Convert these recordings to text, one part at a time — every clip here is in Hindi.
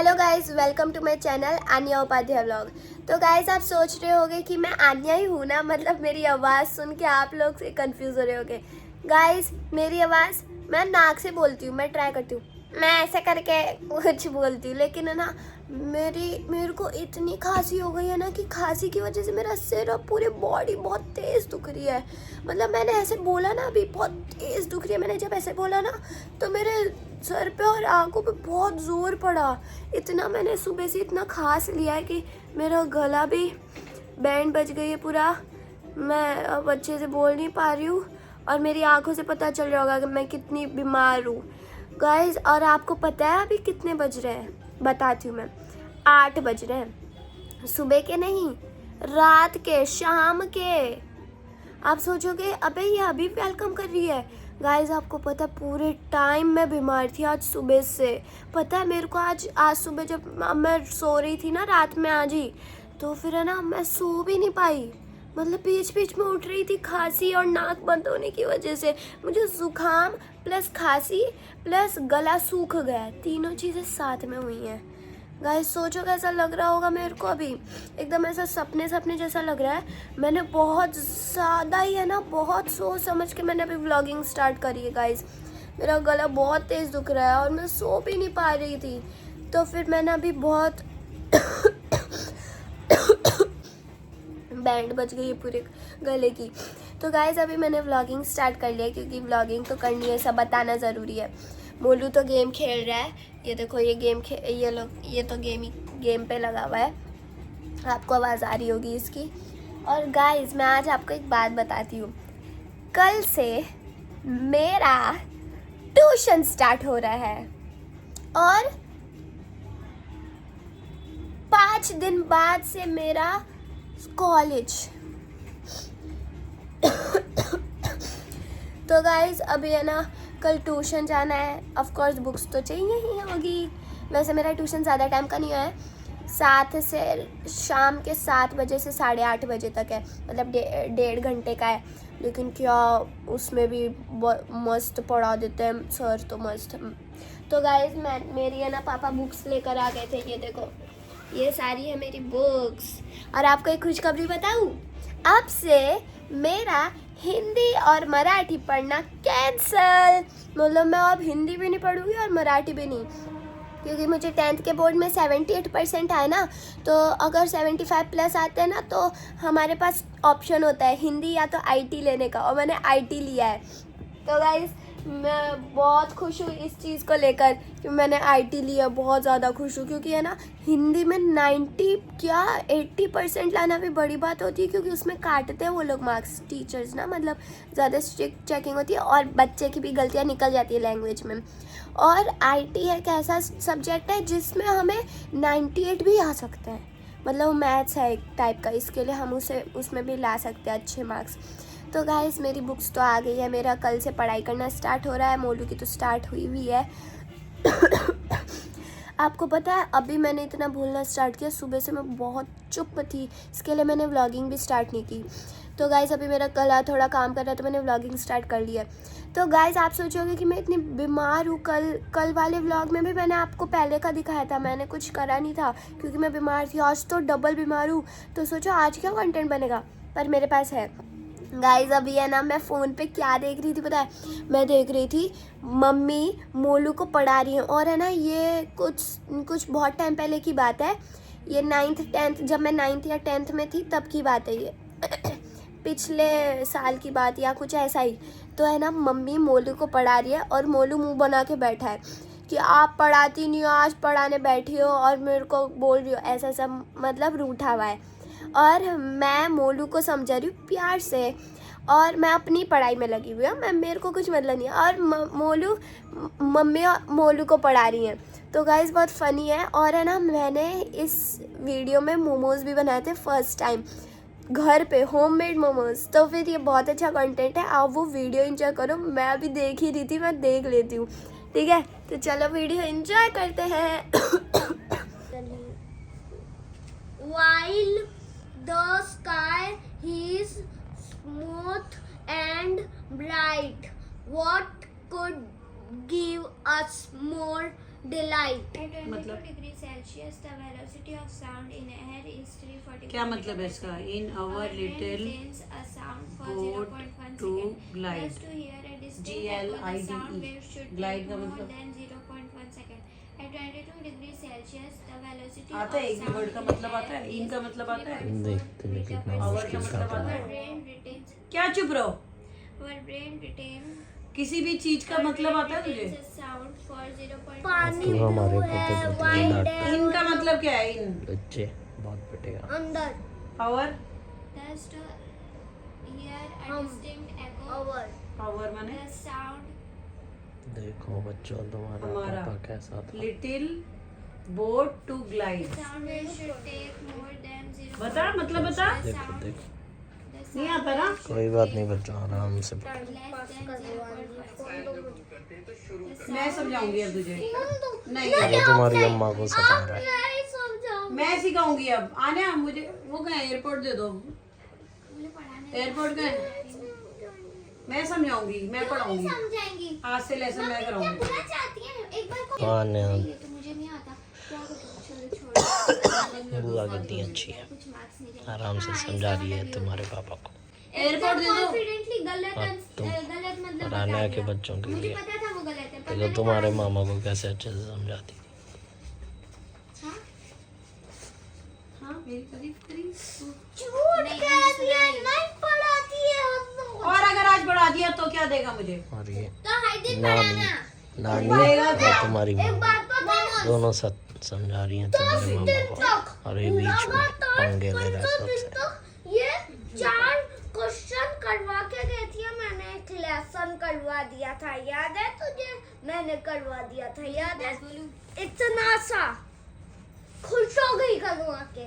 Hello guys, welcome to my channel Anya Upadhyay vlog. तो गाइस, आप सोच रहे होगे कि मैं आन्या ही हूँ ना, मतलब मेरी आवाज़ सुन के आप लोग कंफ्यूज हो रहे होगे। गाइस, मेरी आवाज़ मैं नाक से बोलती हूँ, मैं ट्राई करती हूँ, मैं ऐसे करके कुछ बोलती हूँ, लेकिन है ना मेरे को इतनी खांसी हो गई है ना कि खांसी की वजह से मेरा सिर और पूरी बॉडी बहुत तेज़ दुख रही है। मतलब मैंने ऐसे बोला ना, अभी बहुत तेज़ दुख रही है। मैंने जब ऐसे बोला ना तो मेरे सर पे और आंखों पे बहुत ज़ोर पड़ा। इतना मैंने सुबह से इतना खांस लिया है कि मेरा गला भी बैंड बज गई है पूरा। मैं अब अच्छे से बोल नहीं पा रही हूँ और मेरी आंखों से पता चल रहा होगा कि मैं कितनी बीमार हूँ गाइस। और आपको पता है अभी कितने बज रहे हैं? बताती हूँ मैं। 8 बज रहे हैं, सुबह के नहीं, रात के, शाम के। आप सोचोगे अबे ये अभी वेलकम कर रही है। गाइस, आपको पता है पूरे टाइम मैं बीमार थी आज सुबह से। पता है मेरे को आज सुबह जब मैं सो रही थी ना रात में आज ही, तो फिर है ना मैं सो भी नहीं पाई। मतलब बीच बीच में उठ रही थी, खांसी और नाक बंद होने की वजह से मुझे जुकाम प्लस खांसी प्लस गला सूख गया, तीनों चीज़ें साथ में हुई हैं। गाइस, सोचो कैसा लग रहा होगा मेरे को अभी। एकदम ऐसा सपने सपने जैसा लग रहा है। मैंने बहुत ज़्यादा ही है ना, बहुत सोच समझ के मैंने अभी व्लॉगिंग स्टार्ट करी है गाइस। मेरा गला बहुत तेज़ दुख रहा है और मैं सो भी नहीं पा रही थी। तो फिर मैंने अभी बहुत बैंड बज गई है पूरे गले की। तो गाइस, अभी मैंने व्लॉगिंग स्टार्ट कर लिया क्योंकि व्लॉगिंग तो करनी है, सब बताना ज़रूरी है। मोलू तो गेम खेल रहा है, ये देखो, ये तो गेम पे लगा हुआ है। आपको आवाज़ आ रही होगी इसकी। और गाइस, मैं आज आपको एक बात बताती हूँ। कल से मेरा ट्यूशन स्टार्ट हो रहा है और 5 दिन बाद से मेरा कॉलेज। तो गाइस, अभी है ना कल ट्यूशन जाना है। ऑफ कोर्स बुक्स तो चाहिए ही होगी। वैसे मेरा ट्यूशन ज़्यादा टाइम का नहीं है, 7 से शाम के 7 बजे से 8:30 बजे तक है, मतलब 1.5 घंटे का है। लेकिन क्या उसमें भी मस्त पढ़ा देते हैं सर, तो मस्त। तो गाइस, मेरी है ना पापा बुक्स लेकर आ गए थे। ये देखो, ये सारी है मेरी बुक्स। और आपको एक खुशखबरी बताऊं, अब से मेरा हिंदी और मराठी पढ़ना कैंसल। मतलब मैं अब हिंदी भी नहीं पढ़ूंगी और मराठी भी नहीं, क्योंकि मुझे 10th के बोर्ड में 78% आए ना। तो अगर 75 प्लस आते हैं ना तो हमारे पास ऑप्शन होता है हिंदी या तो आईटी लेने का, और मैंने आईटी लिया है। तो गाइस, मैं बहुत खुश हूँ इस चीज़ को लेकर कि मैंने आईटी लिया। बहुत ज़्यादा खुश हूँ क्योंकि है ना हिंदी में 80% लाना भी बड़ी बात होती है, क्योंकि उसमें काटते हैं वो लोग मार्क्स, टीचर्स ना, मतलब ज़्यादा स्ट्रिक्ट चेकिंग होती है और बच्चे की भी गलतियाँ निकल जाती है लैंग्वेज में। और आईटी एक ऐसा सब्जेक्ट है जिसमें हमें 98 भी आ सकता है, मतलब मैथ्स है एक टाइप का, इसके लिए हम उसमें भी ला सकते हैं अच्छे मार्क्स। तो गाइस, मेरी बुक्स तो आ गई है, मेरा कल से पढ़ाई करना स्टार्ट हो रहा है। मोलू की तो स्टार्ट हुई हुई है। आपको पता है अभी मैंने इतना बोलना स्टार्ट किया, सुबह से मैं बहुत चुप थी, इसके लिए मैंने व्लॉगिंग भी स्टार्ट नहीं की। तो गाइस, अभी मेरा गला थोड़ा काम कर रहा है तो मैंने व्लॉगिंग स्टार्ट कर लिया। तो गाइस, आप सोचोगे कि मैं इतनी बीमार हूँ। कल वाले व्लॉग में भी मैंने आपको पहले का दिखाया था, मैंने कुछ करा नहीं था क्योंकि मैं बीमार थी। आज तो डबल बीमार हूँ, तो सोचो आज क्या कंटेंट बनेगा, पर मेरे पास है। गाइस, अभी है ना मैं फ़ोन पे क्या देख रही थी पता है? मैं देख रही थी मम्मी मोलू को पढ़ा रही हैं, और है ना ये कुछ बहुत टाइम पहले की बात है। ये 9th 10th, जब मैं 9th या 10th में थी तब की बात है ये। पिछले साल की बात या कुछ ऐसा ही। तो है ना मम्मी मोलू को पढ़ा रही है और मोलू मुंह बना के बैठा है कि आप पढ़ाती नहीं हो, आज पढ़ाने बैठी हो और मेरे को बोल रही हो, ऐसा सब, मतलब रूठा हुआ है। और मैं मोलू को समझा रही हूँ प्यार से, और मैं अपनी पढ़ाई में लगी हुई हूँ, मेरे को कुछ मतलब नहीं है। और मम्मी मोलू को पढ़ा रही हैं। तो गाइस, बहुत फ़नी है। और है ना मैंने इस वीडियो में मोमोज़ भी बनाए थे फर्स्ट टाइम घर पे, होममेड मोमोज। तो फिर ये बहुत अच्छा कंटेंट है, आप वो वीडियो एंजॉय करो। मैं अभी देख ही रही थी, मैं देख लेती हूँ, ठीक है? तो चलो वीडियो एंजॉय करते हैं। While the sky is smooth and bright, what could give us more delight? 22 degree Celsius. The velocity of sound in air is 340. क्या मतलब है इसका? In our little retains a sound for boat 0.1 to second. glide. Just to hear a distinct GLIDE. echo, the sound wave should Glide take का more मतलब? than 0.1 second. At 22 degrees Celsius, the velocity आता है of एक sound वर्ड का in मतलब आता है, air इन is का मतलब आता है। 3.4 देखते हैं meter कितना per Hour का मुश्किल second. मतलब आता था। है। Our brain retains क्या चुप रहो? our brain retains किसी भी चीज का मतलब आता है तुझे? a sound for 0.1 पानी तो हमारे blue पोते है, पोते white डांट है, इनका मतलब क्या है? इन बच्चे बहुत पिटेगा। अंदर power thus to hear a Hum. distinct echo. Over power माने The sound देखो बच्चों तुम्हारा हमारा पापा कैसा था। Little boat to glide. sound wave should take more than 0. बता मतलब बता। देखो देखो नहीं आता ना? कोई बात नहीं बच्चों आराम से less than 0.5. मैं समझाऊंगी अब तुझे। नहीं वो तुम्हारी अम्मा को सता रहा है। नहीं समझाओ। मैं सिखाऊंगी अब। आने मुझे वो कहाँ है? एयरपोर्ट दे दो। एयरपोर्ट का है? मैं समझाऊंगी, मैं पढ़ाऊंगी। समझाएंगी आज से लेसन मैं कराऊंगी। बुरा चाहती है एक बार को हाँ ने ये तो मुझे नहीं आता क्या करूं चलो छोड़ बुआ कितनी अच्छी है, कुछ मार्क्स नहीं आराम से समझा रही है तुम्हारे पापा को। एयरपोर्ट दे दो। कॉन्फिडेंटली गलत हाँ, तुम गलत मतलब बता पढ़ाने दिया। के बच्चों के मुझे लिए पता था वो गलत है पर देखो मैंने तुम्हारे कहा- मामा को कैसे अच्छे से समझाती। हाँ? हाँ मेरी करीब करीब। झूठ नहीं, कह नहीं दिया, सुनाई। नहीं पढ़ाती है हम। और अगर आज बढ़ा दिया तो क्या देगा मुझे? और ये तो हर दिन नानी पढ़ाना नानी बोलेगा और क्या? तुम्हारी एक मामा बात बता, दोनों साथ समझा रही हैं तुम्हारे मामा को, और ये बीच में पंगे ले रहा है सबसे। तो ये 4 क्वेश्चन करवा के देती है। मैंने एक लेसन करवा दिया था, याद है तुझे? मैंने करवा दिया था, याद है? इतना सा खुश हो गई करवा के।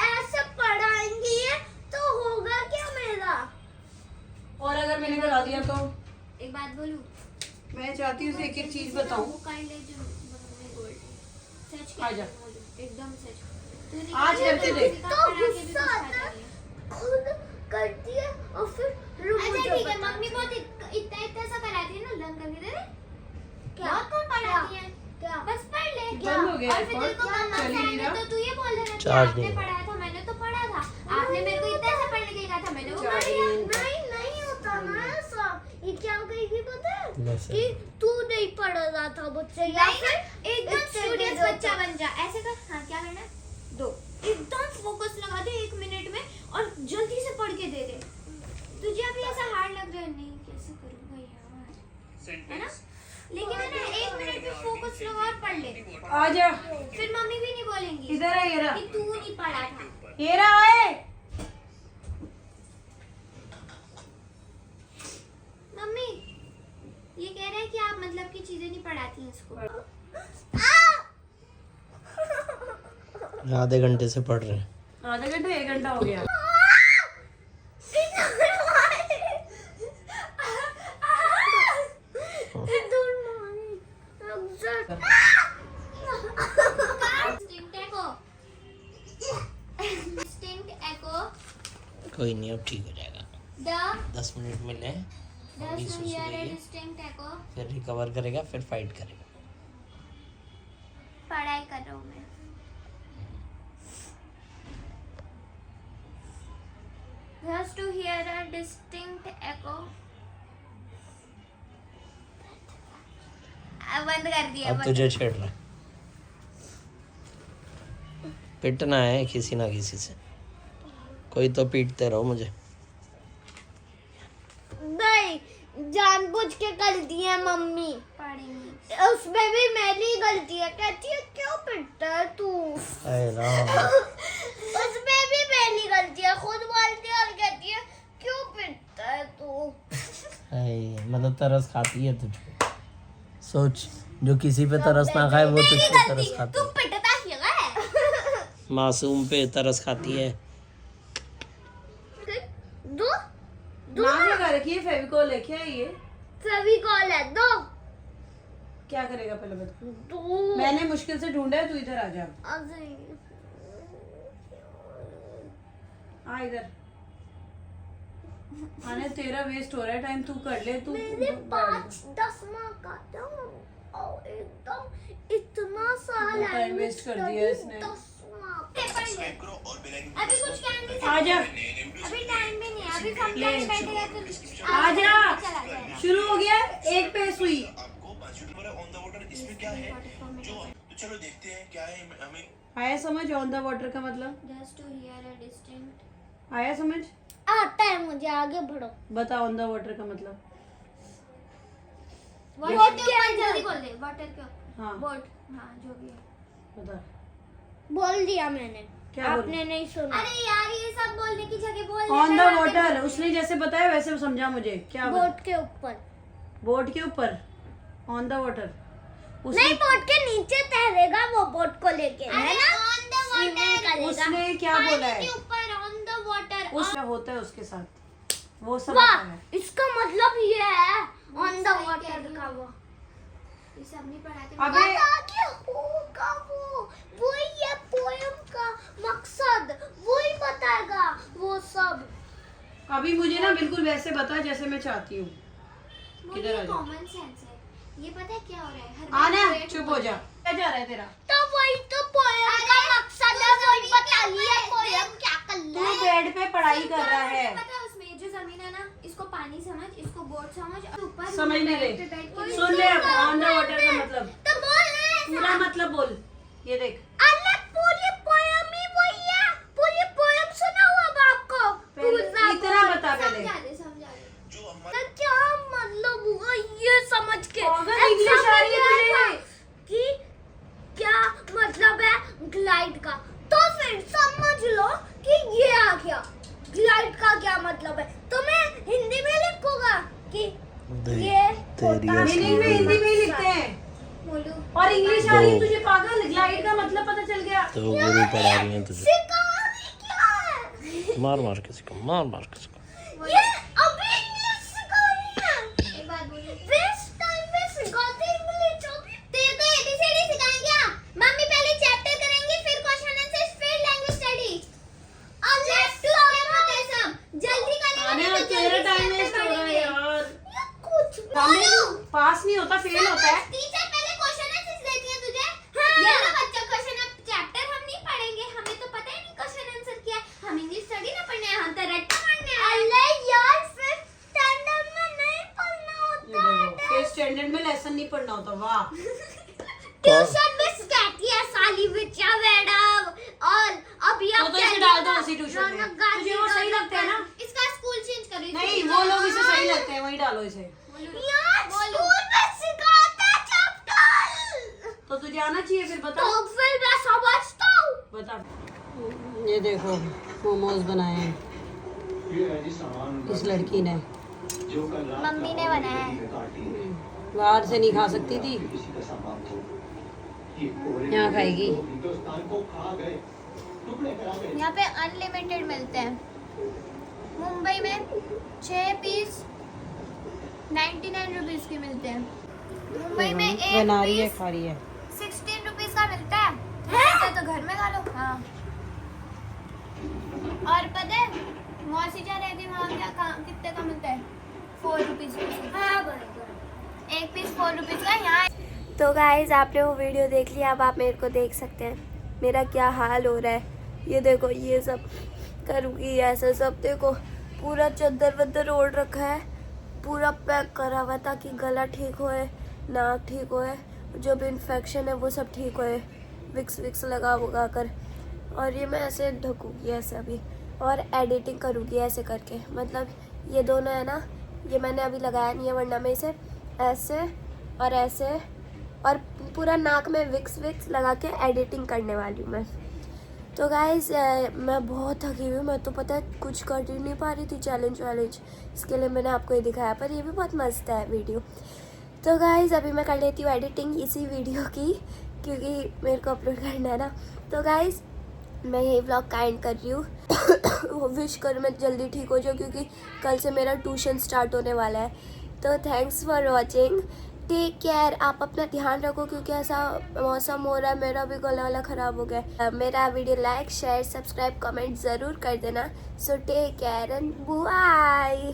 ऐसे पढ़ाएंगी ये तो होगा क्या मेरा? और अगर मैंने करा दिया तो? एक बात बोलूं मैं चाहती हूँ एक एक चीज बताऊं। वो काइंड है जो गोल्ड सच आजा। एकदम सच आज करके देख। तो गुस्सा आता है, खुद करती है और फिर रुक अच्छा ठीक है मम्मी बहुत इतना सा कराती है ना लर्न करके दे रहे क्या? बहुत कम पढ़ाती है क्या? बस पढ़ ले बंद हो गया और फिर तेरे को एयरपोर्ट? मम्मा चल ही नहीं से रहा। तो तू ये बोल देना कि चार्ज आपने नहीं पढ़ाया था मैंने तो पढ़ा था आपने मेरे को इतना सा पढ़ने के लिए कहा था मैंने वो पढ़ लिया नहीं होता ना ऐसा। ये क्या कहेगी पता है? बस कि तू नहीं पढ़ रहा था मुझसे, या नहीं फिर एकदम इससे स्टूडियस भी बच्चा बन जा ऐसे कर हाँ क्या करना है दो एकदम फोकस लगा दे 1 मिनट में और जल्दी से पढ़ के दे दे तुझे अभी ऐसा हार्ड लग रहा है नहीं कैसे करूँगा यार है ना लेकिन है ना 1 मिनट में फोकस लगा और पढ़ ले आजा फिर मम्मी भी नहीं बोलेंगी इधर है येरा। कि तू नहीं पढ़ा था येरा आए। मम्मी ये कह रहे हैं कि आप मतलब की चीजें नहीं पढ़ाती हैं इसको आधे घंटे से पढ़ रहे हैं। आधा घंटा 1 घंटा हो गया। Distinct echo. Distinct echo. कोई नहीं अब ठीक हो जाएगा। The 10 मिनट मिले हैं, अभी does सुसु hear गई a है, distinct echo. फिर रिकवर करेगा, फिर फाइट करेगा। पढ़ाई कर रहा हूँ मैं Thus to hear a distinct echo. अब बंद कर दिया अब तुझे छेड़ रहा है। पिटना है किसी ना किसी से, कोई तो पीटते रहो मुझे। नहीं, जानबूझ के कर दिया मम्मी। पढ़ेंगे उसमें भी मेरी गलती है। कहती है क्यों पिटता है तू? अरे राम, उसमें भी मेरी गलती है, खुद बोलती है और कहती है क्यों पिटता है तू? अरे मतलब तरस खाती है तुझको। सोच, जो किसी पे तरस ना खाए वो तुझ पे तरस खाती तू है। पिटता क्यों है मासूम पे तरस खाती है। दो माँ ने कहा रखी है फेविकोल लेके आइए। फेविकॉल है, दो क्या करेगा पहले बता। दो। मैंने मुश्किल से ढूंढा है, तू इधर आ जा। आ इधर आने, तेरा वेस्ट हो रहा है टाइम, तू कर ले। तू मेरे 5-10 मार्क आते हैं और साल टाइम वेस्ट कर दिया इसने। अभी कुछ कैंडी आजा अभी टाइम भी नहीं है, अभी समझाने बैठेगा तो आजा चला जाएगा। शुरू हो गया, एक पे सुई। इसमें क्या है जो तो चलो देखते हैं क्या है हमें आया समझ ऑन द वाटर का मतलब? Just to hear a distinct आया समझ? आता है मुझे, आगे बढ़ो। बता ऑन द वाटर का मतलब। वाटर के ऊपर जल्दी बोल दे, वाटर के ऊपर हाँ बोट, हाँ जो भी है। बता बोल दिया मैंने, क्या आपने नहीं सुना। अरे यार ये सब बोलने की जगह बोल दे। ऑन द वाटर उसने जैसे बताया वैसे समझा मुझे। क्या बोट के ऊपर बोट के ऊपर ऑन द वाटर नहीं, बोट के नीचे तैरेगा वो बोट को लेके, है ना? ऑन द वाटर, उसने क्या बोला है? के ऊपर ऑन द वाटर। उसका होता है उसके साथ, वो सब वाह, होता है। इसका मतलब ये है ऑन द वाटर का ये सब नहीं पढ़ाते। अबे आगे होगा वो ये पोयम का मकसद वही बताएगा वो सब। अभी मुझे ना बिल्कुल वैसे बता जैसे मैं चाहती हूँ। किधर आ जा? कॉमन सेंस है, ये पता है क्या हो रहा है? हर आना बार चुप हो जा। क्या जा रहा है तेरा? तो वही तो पोयम का मकसद है, वही बता लिया पोयम क्या कर तू रहा है। बेड पे पढ़ाई कर रहा है। पता है उसमें जो जमीन है ना, इसको पानी समझ, इसको बोट समझ, और ऊपर समझ नहीं बेड पे रहे। बैठ के सुन ले ऑन द वाटर का मतलब। तो बोल रहे हैं पूरा मतलब बोल। ये देख अलग पूरी पोयम ही वही है। पूरी पोयम सुना हुआ अब आपको? पूरा इतना बता पहले। समझा दे, समझा दे। जो हमारे तो क्या मतलब हुआ ये समझ के? पागल इंग्लिश आ रही है तुझे? कि क्या मतलब है ग्लाइड का, तो फिर समझ लो कि ये आ गया। ग्लाइड का क्या मतलब है? तो मैं हिंदी में लिखूंगा कि ये मीनिंग में हिंदी में ही लिखते हैं बोलू और इंग्लिश आ रही है तुझे पागल। ग्लाइड का मतलब पता चल गया। तो गुरु पढ़ा रही है तुझे। सिखाने क्या है? मार मार के सिखा, मार मार के सिखा। ये अभी इंग्लिश सिखा रही है। एक बात बोलू, वेस्ट टाइम में सिखाते इंग्लिश अभी। तेरे को एबीसीडी सिखाएंगे क्या? मम्मी पहले चैप्टर करेंगे, फिर क्वेश्चन आंसर, फिर लैंग्वेज स्टडी। और लेफ्ट टू स्टेप होते हैं सब। जल्दी करने आने वाले और तो तेरा जल्दी टाइम step वेस्ट हो रहा है पढ़ेंगे। यार। ये कुछ भी हमें पास नहीं होता, फेल होता है। टीचर पहले क्वेश्चन आंसर देती है तुझे। हाँ। ये लो बच्चा, क्वेश्चन चैप्टर हम नहीं पढ़ेंगे, हमें तो पता ही नहीं क्वेश्चन आंसर क्या है। हम इंग्लिश स्टडी ना पढ़ने हैं, हम तो रट्टा पढ़ने हैं। अरे यार फिफ्थ स्टैंडर्ड में नहीं पढ़ना ये होता देखो, फिफ्थ स्टैंडर्ड में लेसन नहीं पढ़ना होता। वाह ट्यूशन मिस कहती है साली बिचा मैडम। और अभी तो आप इसे डाल दो उसी ट्यूशन में। रौनक गांधी तुझे वो सही लगता है ना? इसका स्कूल चेंज करो। नहीं, वो लोग इसे सही लगते हैं, वही डालो इसे। यार स्कूल में सिखाते हैं चैप्टर, तो तुझे आना चाहिए फिर। बता तो फिर मैं समझता हूँ। बता। ये देखो मोमोज बनाए हैं इस लड़की ने। मम्मी ने बनाया है। बाहर से नहीं खा सकती थी, यहाँ खाएगी। यहाँ पे अनलिमिटेड मिलते हैं। मुंबई में 6 पीस 99 रुपीस के मिलते हैं। मुंबई में एक बना रही है, पीस खा रही है। 16 रुपीस का मिलता है। है? तो घर में खा लो। हाँ। और पता है मौसी जा रहती वहाँ क्या कितने का मिलता है? 4 रुपीस। हाँ बराबर। एक पीस 4 रुपीस का। यहाँ तो गाइज आपने वो वीडियो देख लिया, अब आप मेरे को देख सकते हैं मेरा क्या हाल हो रहा है। ये देखो, ये सब करूँगी ऐसे सब। देखो पूरा चद्दर वद्दर ओढ़ रखा है, पूरा पैक करा हुआ ताकि गला ठीक होए, नाक ठीक होए, जो भी इन्फेक्शन है वो सब ठीक होए, विक्स विक्स लगा वगा कर। और ये मैं ऐसे ढकूँगी ऐसे अभी, और एडिटिंग करूँगी ऐसे करके। मतलब ये दोनों है ना, ये मैंने अभी लगाया नहीं है, वरना मैं इसे ऐसे और ऐसे और पूरा नाक में विक्स विक्स लगा के एडिटिंग करने वाली हूँ मैं। तो गाइज मैं बहुत थकी हुई हूँ। मैं तो पता है कुछ कर ही नहीं पा रही थी चैलेंज वैलेंज, इसके लिए मैंने आपको ये दिखाया, पर ये भी बहुत मस्त है वीडियो। तो गाइज अभी मैं कर लेती हूँ एडिटिंग इसी वीडियो की, क्योंकि मेरे को अपलोड करना है ना। तो गाइज मैं यही व्लॉग का एंड कर रही हूँ। विश करो मैं जल्दी ठीक हो जाऊँ, क्योंकि कल से मेरा ट्यूशन स्टार्ट होने वाला है। तो thanks for watching, take care. आप अपना ध्यान रखो, क्योंकि ऐसा मौसम हो रहा है, मेरा भी गला वाला ख़राब हो गया। मेरा video like share subscribe comment ज़रूर कर देना। So take care and bye.